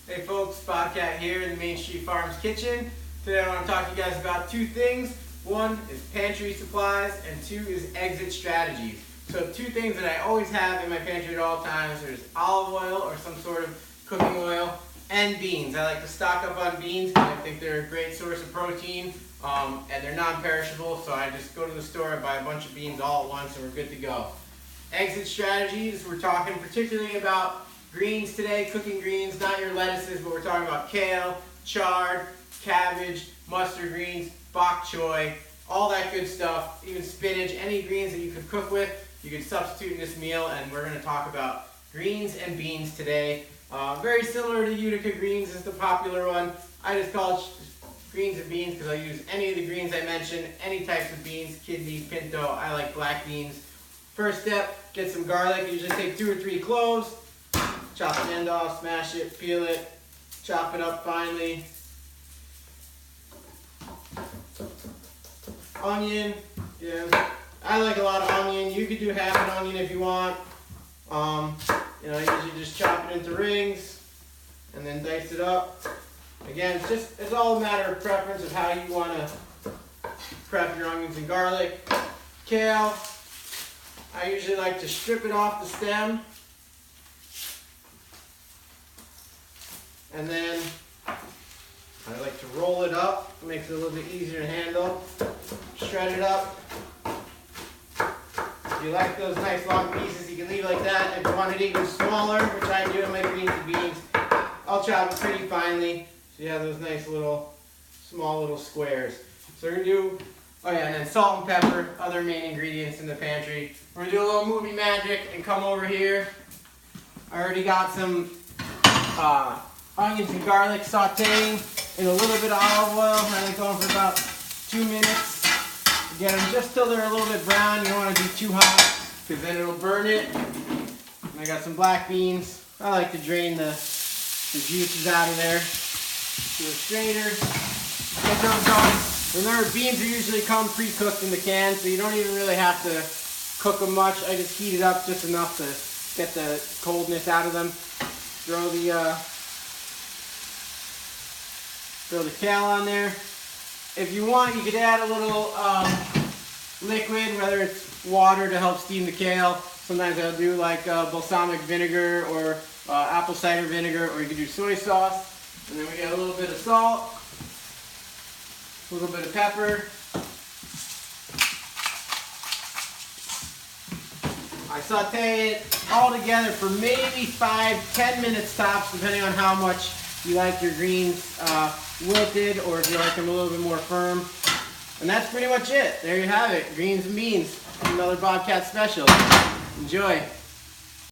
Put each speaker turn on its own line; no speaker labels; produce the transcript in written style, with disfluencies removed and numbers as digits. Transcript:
Hey folks, Bobcat here in the Main Street Farms kitchen. Today I want to talk to you guys about two things. One is pantry supplies and two is exit strategies. So two things that I always have in my pantry at all times. There's olive oil or some sort of cooking oil and beans. I like to stock up on beans because I think they're a great source of protein and they're non-perishable. So I just go to the store and buy a bunch of beans all at once and we're good to go. Exit strategies, we're talking particularly about greens today, cooking greens, not your lettuces, but we're talking about kale, chard, cabbage, mustard greens, bok choy, all that good stuff, even spinach, any greens that you could cook with, you can substitute in this meal, and we're going to talk about greens and beans today. Very similar to Utica greens is the popular one. I just call it greens and beans because I use any of the greens I mentioned, any types of beans, kidney, pinto, I like black beans. First step, get some garlic. You just take 2 or 3 cloves, chop the end off, smash it, peel it, chop it up finely. Onion, yeah, I like a lot of onion. You could do half an onion if you want. I usually just chop it into rings and then dice it up. Again, it's all a matter of preference of how you want to prep your onions and garlic. Kale, I usually like to strip it off the stem. And then I like to roll it up. It makes it a little bit easier to handle. Shred it up. If you like those nice long pieces, you can leave it like that. If you want it even smaller, which I do in my greens and beans, I'll chop it pretty finely. So you have those nice little, small little squares. So we're going to do, and then salt and pepper, other main ingredients in the pantry. We're going to do a little movie magic and come over here. I already got some onions and garlic sauteing in a little bit of olive oil. I like going for about 2 minutes. Get them just till they're a little bit brown. You don't want to do too hot because then it'll burn it. And I got some black beans. I like to drain the juices out of there to a strainer. Get those going. Remember, beans are usually come pre-cooked in the can, so you don't even really have to cook them much. I just heat it up just enough to get the coldness out of them. Throw the kale on there. If you want, you could add a little liquid, whether it's water to help steam the kale. Sometimes I'll do like balsamic vinegar or apple cider vinegar, or you can do soy sauce. And then we get a little bit of salt, a little bit of pepper. I saute it all together for maybe 5-10 minutes tops, depending on how much you like your greens wilted, or if you like them a little bit more firm. And that's pretty much it. There you have it. Greens and beans. Another Bobcat special. Enjoy.